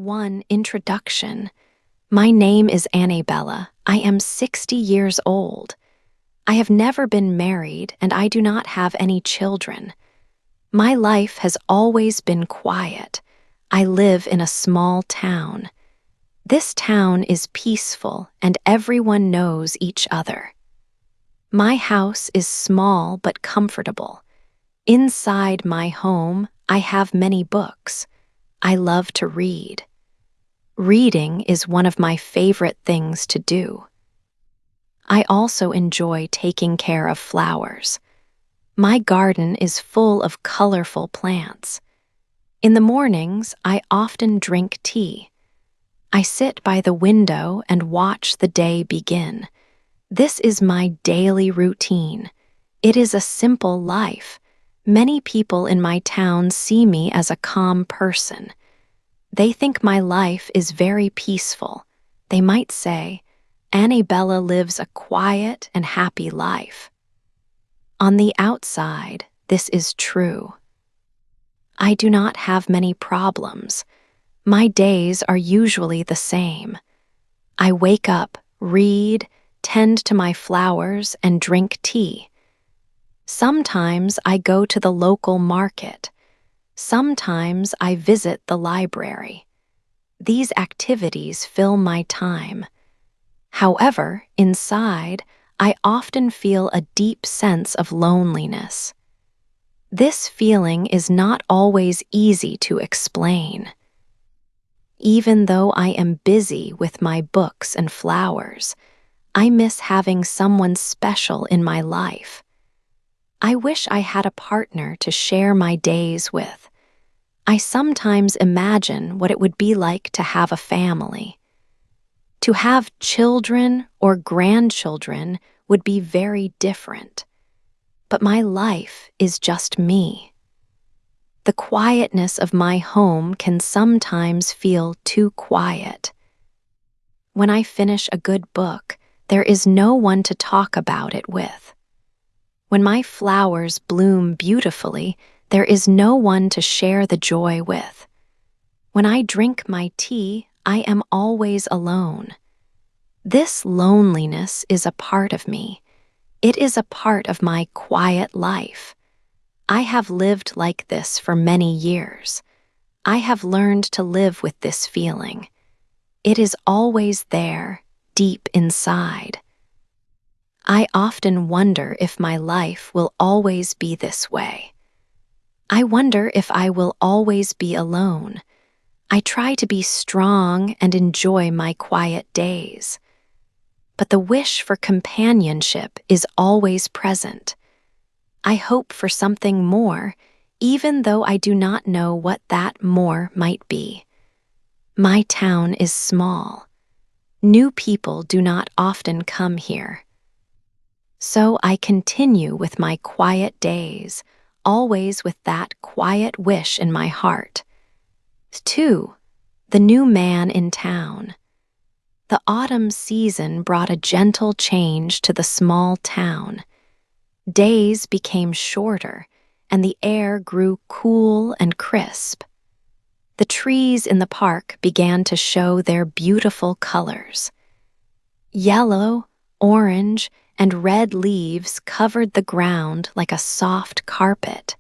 1 Introduction. My name is Annabella. I am 60 years old. I have never been married and I do not have any children. My life has always been quiet. I live in a small town. This town is peaceful and everyone knows each other. My house is small but comfortable. Inside my home, I have many books. I love to read. Reading is one of my favorite things to do. I also enjoy taking care of flowers. My garden is full of colorful plants. In the mornings, I often drink tea. I sit by the window and watch the day begin. This is my daily routine. It is a simple life. Many people in my town see me as a calm person. They think my life is very peaceful. They might say, Annabella lives a quiet and happy life. On the outside, this is true. I do not have many problems. My days are usually the same. I wake up, read, tend to my flowers, and drink tea. Sometimes I go to the local market. Sometimes I visit the library. These activities fill my time. However, inside, I often feel a deep sense of loneliness. This feeling is not always easy to explain. Even though I am busy with my books and flowers, I miss having someone special in my life. I wish I had a partner to share my days with. I sometimes imagine what it would be like to have a family. To have children or grandchildren would be very different. But my life is just me. The quietness of my home can sometimes feel too quiet. When I finish a good book, there is no one to talk about it with. When my flowers bloom beautifully, there is no one to share the joy with. When I drink my tea, I am always alone. This loneliness is a part of me. It is a part of my quiet life. I have lived like this for many years. I have learned to live with this feeling. It is always there, deep inside. I often wonder if my life will always be this way. I wonder if I will always be alone. I try to be strong and enjoy my quiet days. But the wish for companionship is always present. I hope for something more, even though I do not know what that more might be. My town is small. New people do not often come here. So I continue with my quiet days, always with that quiet wish in my heart. 2. The new man in town. The autumn season brought a gentle change to the small town. Days became shorter, and the air grew cool and crisp. The trees in the park began to show their beautiful colors. Yellow, orange, and red leaves covered the ground like a soft carpet.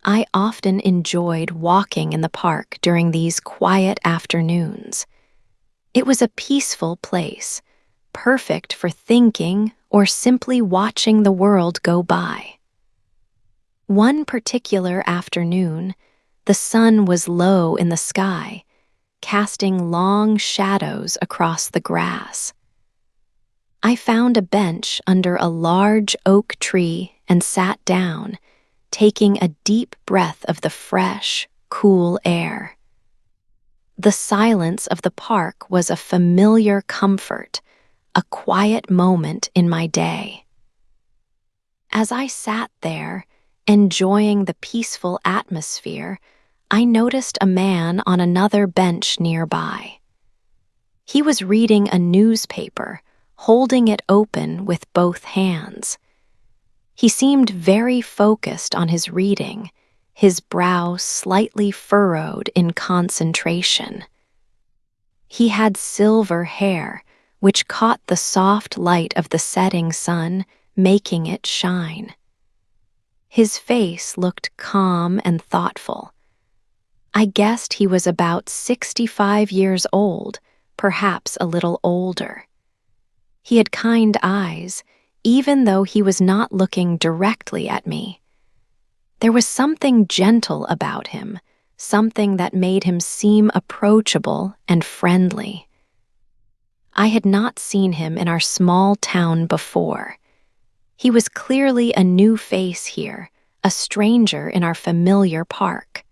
I often enjoyed walking in the park during these quiet afternoons. It was a peaceful place, perfect for thinking or simply watching the world go by. One particular afternoon, the sun was low in the sky, casting long shadows across the grass. I found a bench under a large oak tree and sat down, taking a deep breath of the fresh, cool air. The silence of the park was a familiar comfort, a quiet moment in my day. As I sat there, enjoying the peaceful atmosphere, I noticed a man on another bench nearby. He was reading a newspaper, holding it open with both hands. He seemed very focused on his reading, his brow slightly furrowed in concentration. He had silver hair, which caught the soft light of the setting sun, making it shine. His face looked calm and thoughtful. I guessed he was about 65 years old, perhaps a little older. He had kind eyes, even though he was not looking directly at me. There was something gentle about him, something that made him seem approachable and friendly. I had not seen him in our small town before. He was clearly a new face here, a stranger in our familiar park.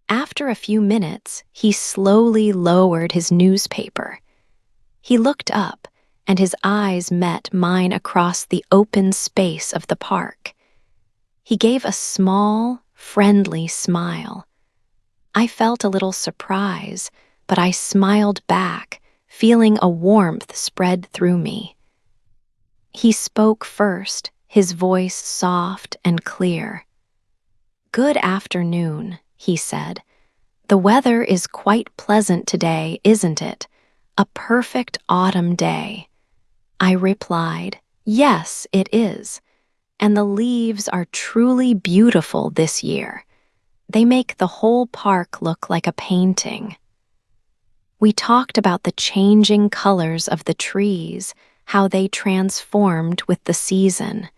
After a few minutes, he slowly lowered his newspaper. He looked up, and his eyes met mine across the open space of the park. He gave a small, friendly smile. I felt a little surprise, but I smiled back, feeling a warmth spread through me. He spoke first, his voice soft and clear. "Good afternoon," he said. "The weather is quite pleasant today, isn't it? A perfect autumn day." I replied, "Yes, it is. And the leaves are truly beautiful this year. They make the whole park look like a painting." We talked about the changing colors of the trees, how they transformed with the season.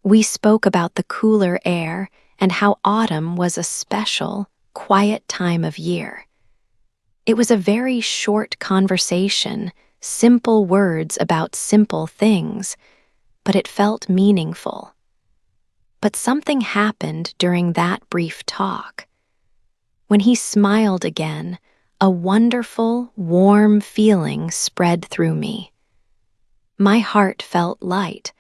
We spoke about the cooler air and how autumn was a special, quiet time of year. It was a very short conversation, simple words about simple things, but it felt meaningful. But something happened during that brief talk. When he smiled again, a wonderful, warm feeling spread through me. My heart felt light,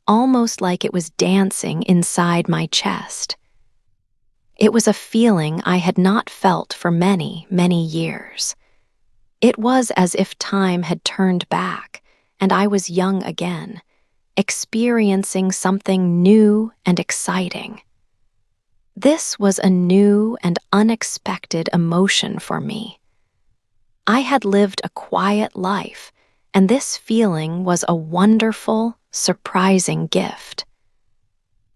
almost like it was dancing inside my chest. It was a feeling I had not felt for many, many years. It was as if time had turned back, and I was young again, experiencing something new and exciting. This was a new and unexpected emotion for me. I had lived a quiet life, and this feeling was a wonderful, surprising gift.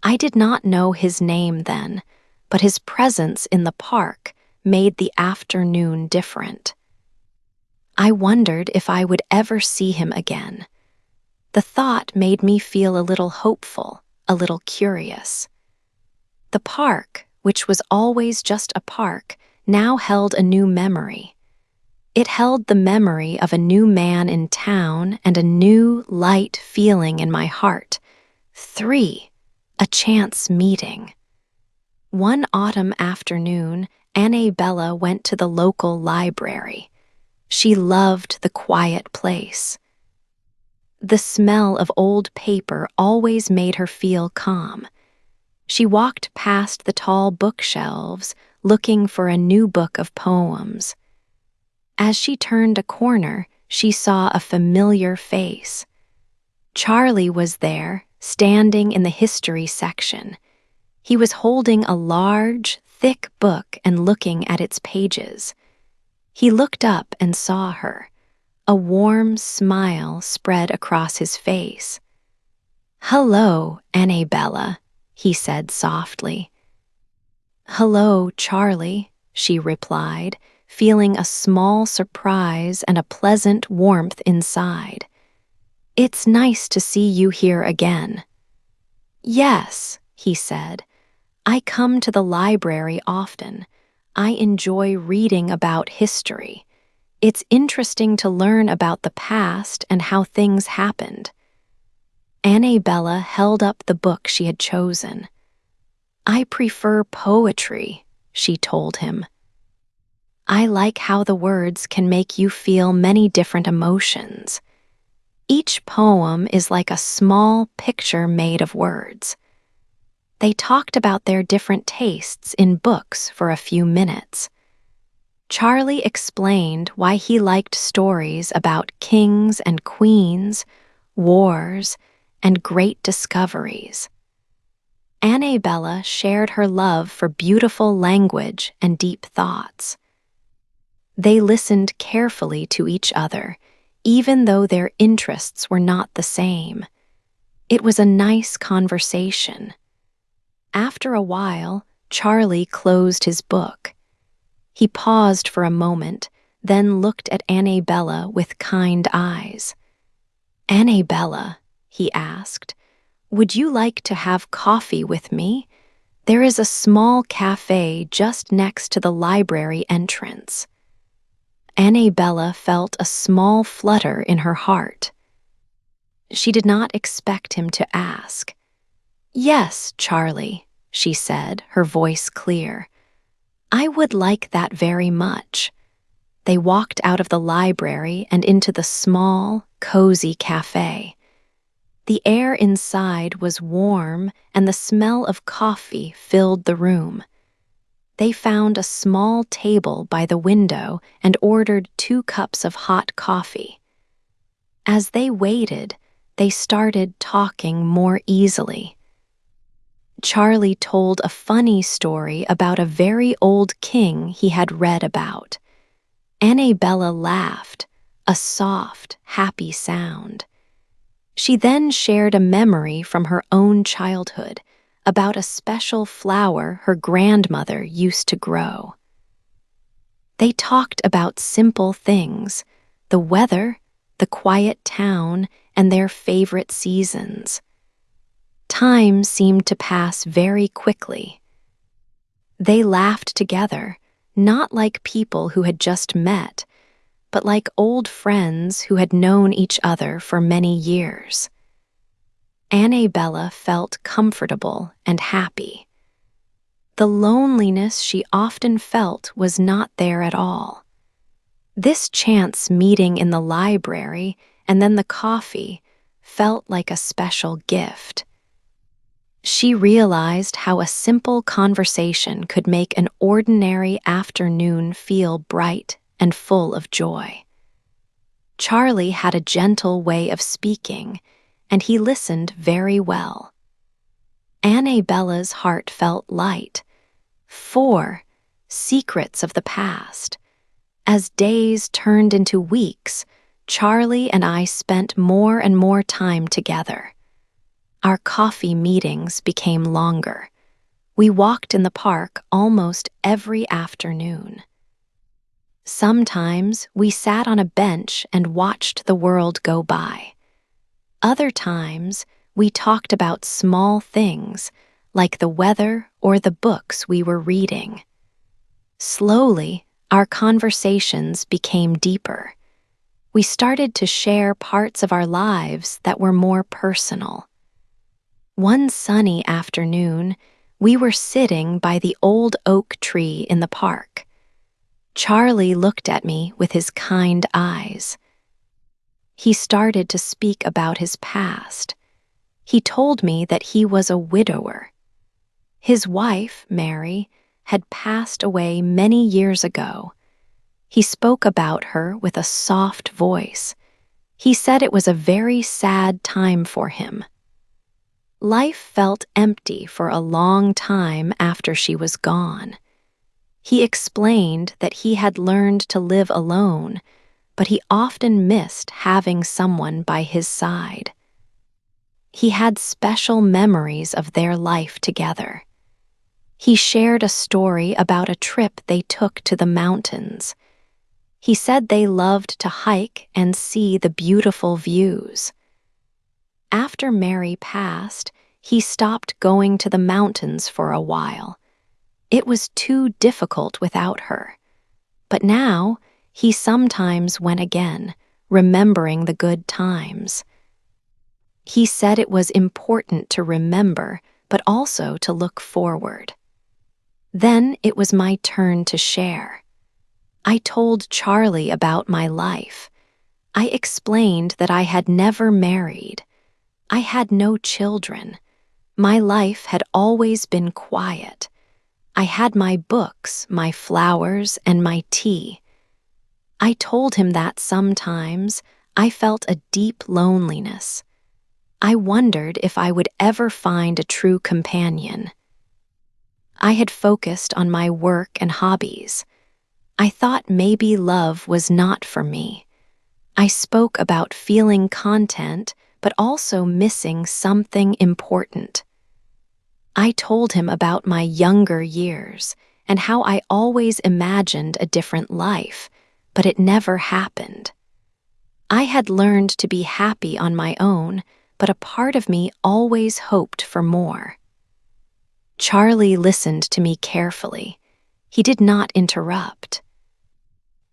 I did not know his name then, but his presence in the park made the afternoon different. I wondered if I would ever see him again. The thought made me feel a little hopeful, a little curious. The park, which was always just a park, now held a new memory. It held the memory of a new man in town and a new, light feeling in my heart. 3. A chance meeting. One autumn afternoon, Annabella went to the local library. She loved the quiet place. The smell of old paper always made her feel calm. She walked past the tall bookshelves, looking for a new book of poems. As she turned a corner, she saw a familiar face. Charlie was there, standing in the history section. He was holding a large, thick book and looking at its pages. He looked up and saw her. A warm smile spread across his face. "Hello, Annabella," he said softly. "Hello, Charlie," she replied, feeling a small surprise and a pleasant warmth inside. "It's nice to see you here again." "Yes," he said. "I come to the library often. I enjoy reading about history. It's interesting to learn about the past and how things happened." Annabella held up the book she had chosen. "I prefer poetry," she told him. "I like how the words can make you feel many different emotions. Each poem is like a small picture made of words." They talked about their different tastes in books for a few minutes. Charlie explained why he liked stories about kings and queens, wars, and great discoveries. Annabella shared her love for beautiful language and deep thoughts. They listened carefully to each other, even though their interests were not the same. It was a nice conversation. After a while, Charlie closed his book. He paused for a moment, then looked at Annabella with kind eyes. "Annabella," he asked, "would you like to have coffee with me? There is a small cafe just next to the library entrance." Annabella felt a small flutter in her heart. She did not expect him to ask. "Yes, Charlie," she said, her voice clear. "I would like that very much." They walked out of the library and into the small, cozy cafe. The air inside was warm and the smell of coffee filled the room. They found a small table by the window and ordered 2 cups of hot coffee. As they waited, they started talking more easily. Charlie told a funny story about a very old king he had read about. Annabella laughed, a soft, happy sound. She then shared a memory from her own childhood about a special flower her grandmother used to grow. They talked about simple things, the weather, the quiet town, and their favorite seasons. Time seemed to pass very quickly. They laughed together, not like people who had just met, but like old friends who had known each other for many years. Annabella felt comfortable and happy. The loneliness she often felt was not there at all. This chance meeting in the library and then the coffee felt like a special gift. She realized how a simple conversation could make an ordinary afternoon feel bright and full of joy. Charlie had a gentle way of speaking, and he listened very well. Annabella's heart felt light. 4 Secrets of the past. As days turned into weeks, Charlie and I spent more and more time together. Our coffee meetings became longer. We walked in the park almost every afternoon. Sometimes we sat on a bench and watched the world go by. Other times we talked about small things like the weather or the books we were reading. Slowly, our conversations became deeper. We started to share parts of our lives that were more personal. One sunny afternoon, we were sitting by the old oak tree in the park. Charlie looked at me with his kind eyes. He started to speak about his past. He told me that he was a widower. His wife, Mary, had passed away many years ago. He spoke about her with a soft voice. He said it was a very sad time for him. Life felt empty for a long time after she was gone. He explained that he had learned to live alone, but he often missed having someone by his side. He had special memories of their life together. He shared a story about a trip they took to the mountains. He said they loved to hike and see the beautiful views. After Mary passed, he stopped going to the mountains for a while. It was too difficult without her. But now, he sometimes went again, remembering the good times. He said it was important to remember, but also to look forward. Then it was my turn to share. I told Charlie about my life. I explained that I had never married. I had no children. My life had always been quiet. I had my books, my flowers, and my tea. I told him that sometimes I felt a deep loneliness. I wondered if I would ever find a true companion. I had focused on my work and hobbies. I thought maybe love was not for me. I spoke about feeling content, but also missing something important. I told him about my younger years and how I always imagined a different life, but it never happened. I had learned to be happy on my own, but a part of me always hoped for more. Charlie listened to me carefully. He did not interrupt.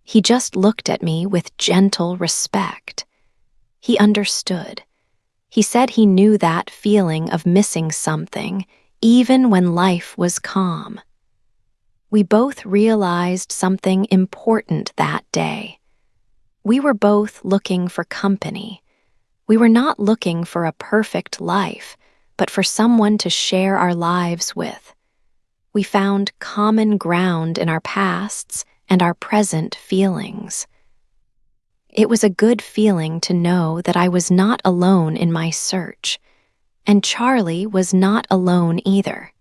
He just looked at me with gentle respect. He understood. He said he knew that feeling of missing something, even when life was calm. We both realized something important that day. We were both looking for company. We were not looking for a perfect life, but for someone to share our lives with. We found common ground in our pasts and our present feelings. It was a good feeling to know that I was not alone in my search, and Charlie was not alone either.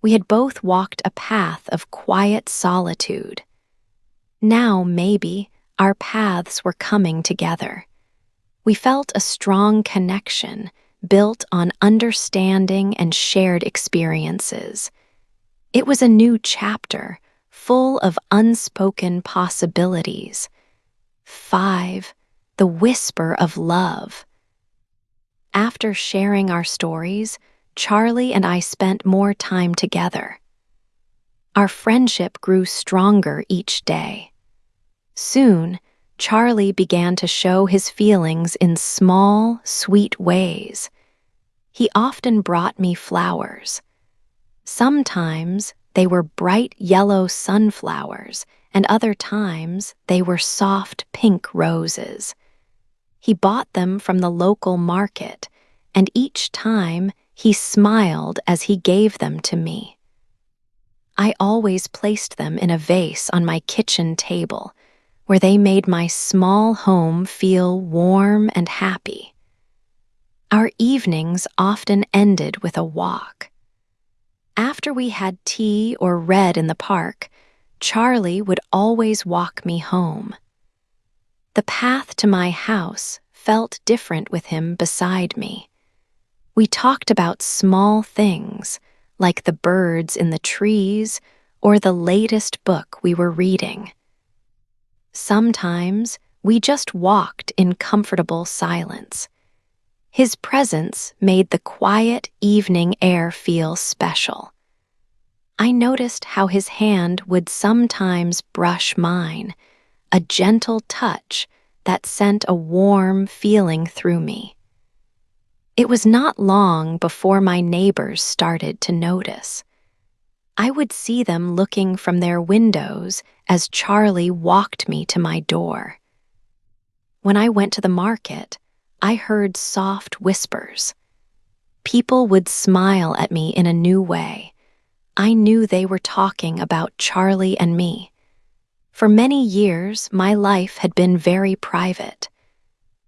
We had both walked a path of quiet solitude. Now, maybe, our paths were coming together. We felt a strong connection built on understanding and shared experiences. It was a new chapter, full of unspoken possibilities. 5. The whisper of love. After sharing our stories, Charlie and I spent more time together. Our friendship grew stronger each day. Soon, Charlie began to show his feelings in small, sweet ways. He often brought me flowers. Sometimes they were bright yellow sunflowers, and other times they were soft pink roses. He bought them from the local market, and each time he smiled as he gave them to me. I always placed them in a vase on my kitchen table, where they made my small home feel warm and happy. Our evenings often ended with a walk. After we had tea or read in the park, Charlie would always walk me home. The path to my house felt different with him beside me. We talked about small things, like the birds in the trees or the latest book we were reading. Sometimes we just walked in comfortable silence. His presence made the quiet evening air feel special. I noticed how his hand would sometimes brush mine, a gentle touch that sent a warm feeling through me. It was not long before my neighbors started to notice. I would see them looking from their windows as Charlie walked me to my door. When I went to the market, I heard soft whispers. People would smile at me in a new way. I knew they were talking about Charlie and me. For many years, my life had been very private.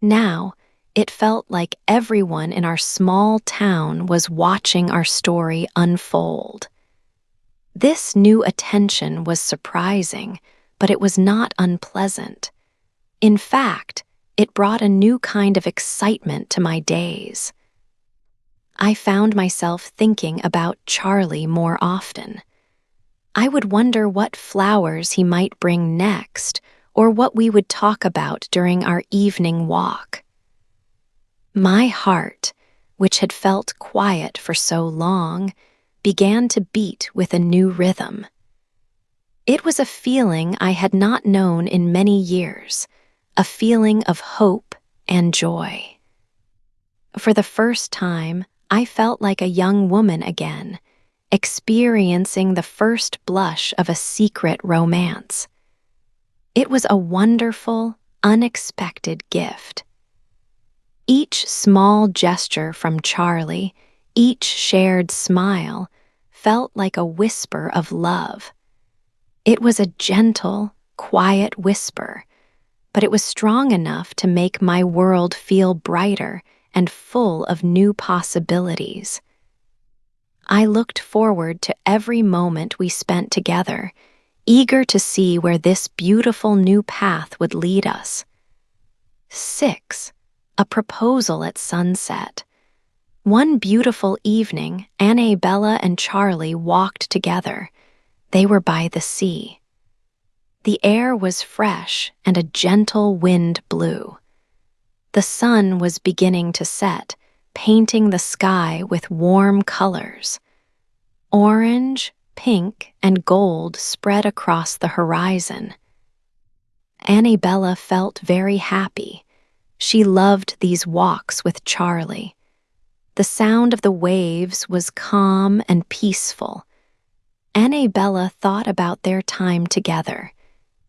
Now, it felt like everyone in our small town was watching our story unfold. This new attention was surprising, but it was not unpleasant. In fact, it brought a new kind of excitement to my days. I found myself thinking about Charlie more often. I would wonder what flowers he might bring next, or what we would talk about during our evening walk. My heart, which had felt quiet for so long, began to beat with a new rhythm. It was a feeling I had not known in many years, a feeling of hope and joy. For the first time, I felt like a young woman again, experiencing the first blush of a secret romance. It was a wonderful, unexpected gift. Each small gesture from Charlie, each shared smile, felt like a whisper of love. It was a gentle, quiet whisper, but it was strong enough to make my world feel brighter and full of new possibilities. I looked forward to every moment we spent together, eager to see where this beautiful new path would lead us. 6. A proposal at sunset. One beautiful evening, Annabella and Charlie walked together. They were by the sea. The air was fresh and a gentle wind blew. The sun was beginning to set, painting the sky with warm colors. Orange, pink, and gold spread across the horizon. Annabella felt very happy. She loved these walks with Charlie. The sound of the waves was calm and peaceful. Annabella thought about their time together.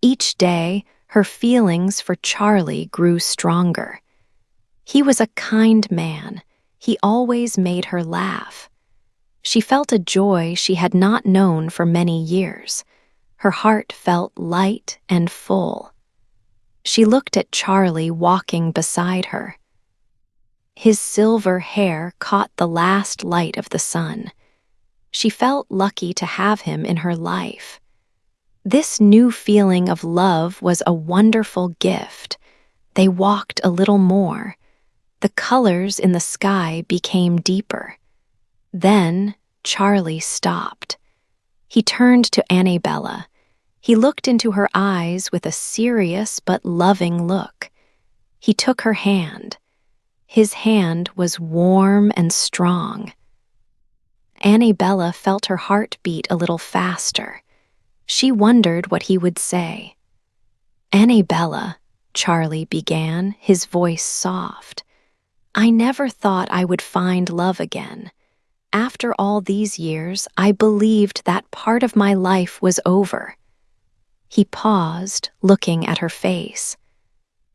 Each day, her feelings for Charlie grew stronger. He was a kind man. He always made her laugh. She felt a joy she had not known for many years. Her heart felt light and full. She looked at Charlie walking beside her. His silver hair caught the last light of the sun. She felt lucky to have him in her life. This new feeling of love was a wonderful gift. They walked a little more. The colors in the sky became deeper. Then Charlie stopped. He turned to Annabella. He looked into her eyes with a serious but loving look. He took her hand. His hand was warm and strong. Annabella felt her heart beat a little faster. She wondered what he would say. "Annabella," Charlie began, his voice soft, "I never thought I would find love again. After all these years, I believed that part of my life was over." He paused, looking at her face.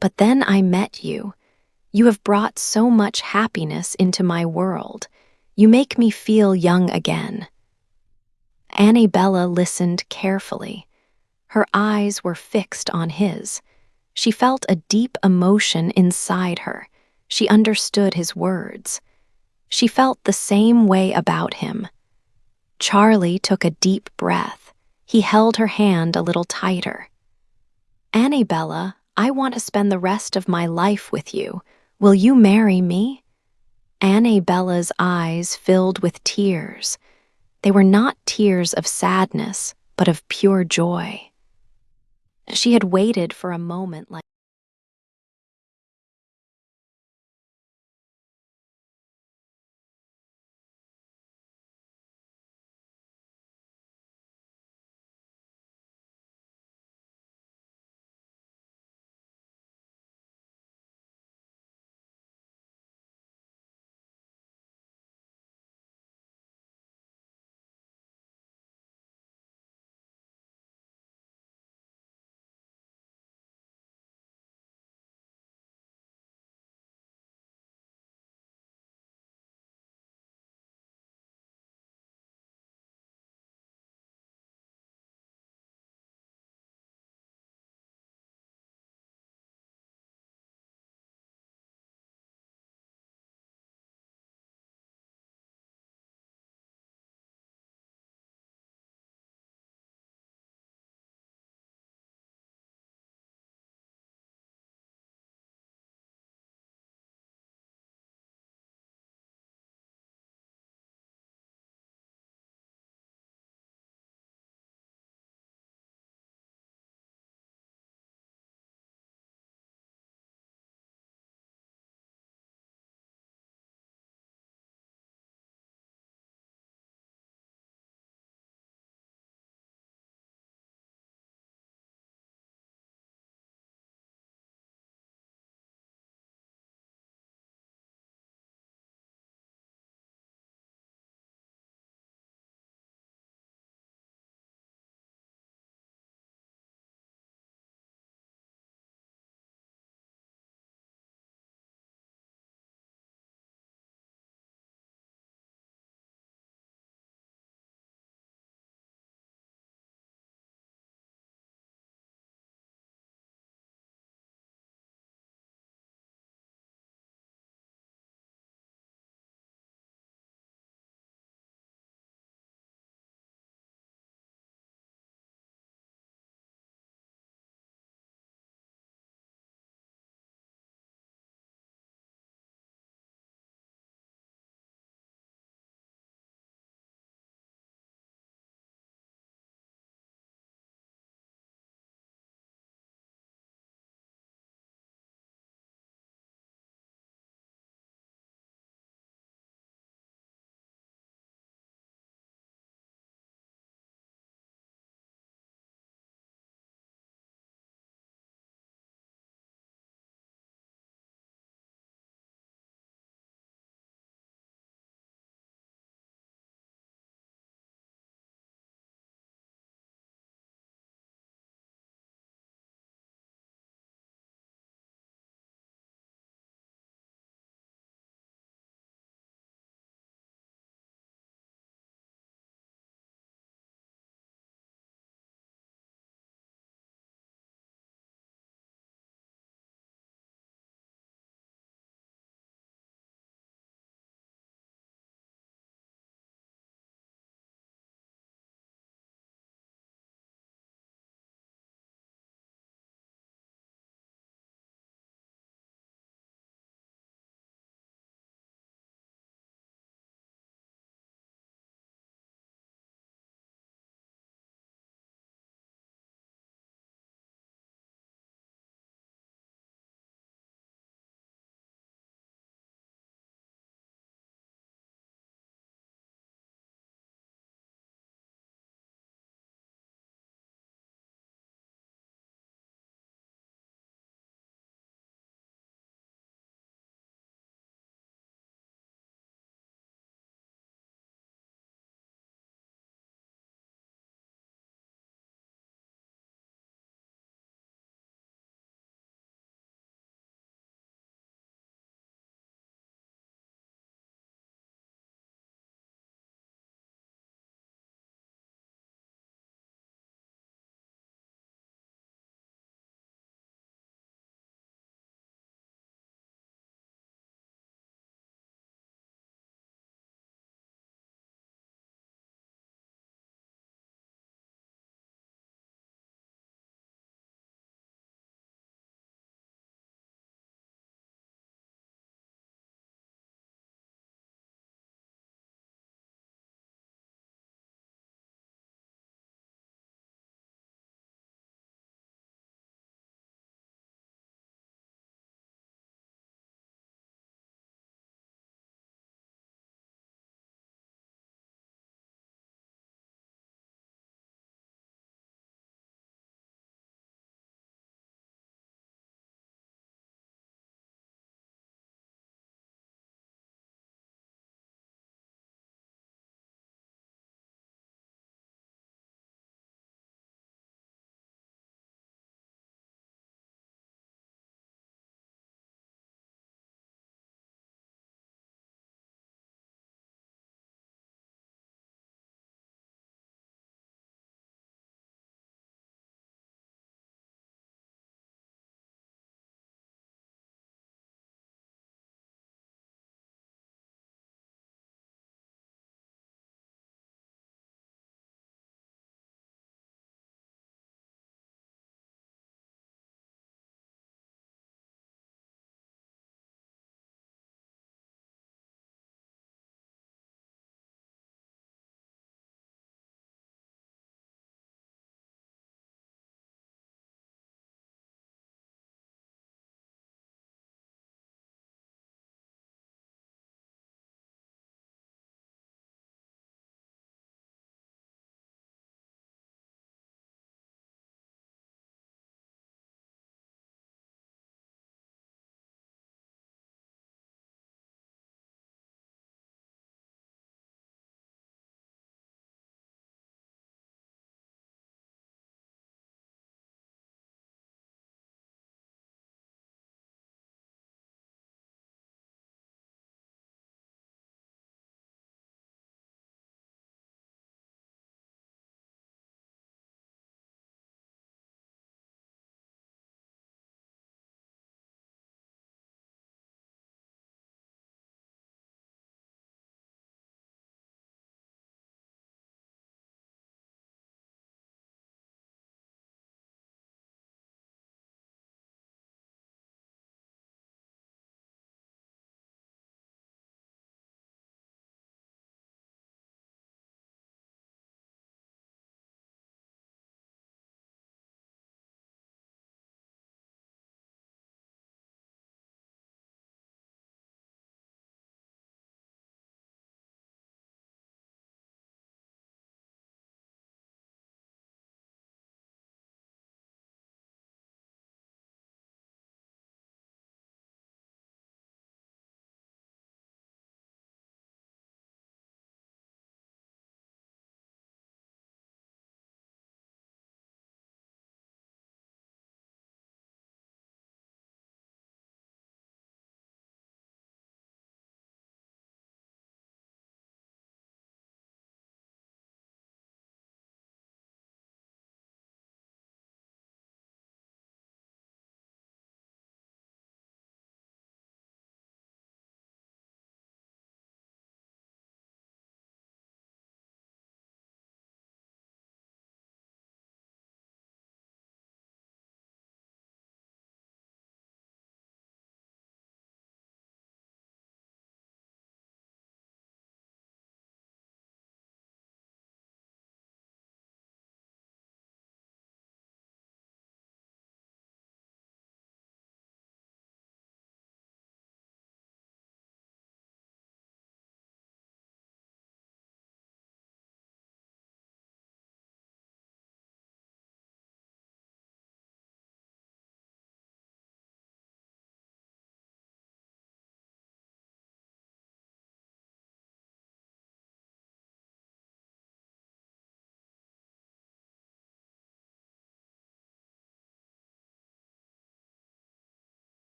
"But then I met you. You have brought so much happiness into my world. You make me feel young again." Annabella listened carefully. Her eyes were fixed on his. She felt a deep emotion inside her. She understood his words. She felt the same way about him. Charlie took a deep breath. He held her hand a little tighter. "Annabella, I want to spend the rest of my life with you. Will you marry me?" Annabella's eyes filled with tears. They were not tears of sadness, but of pure joy. She had waited for a moment like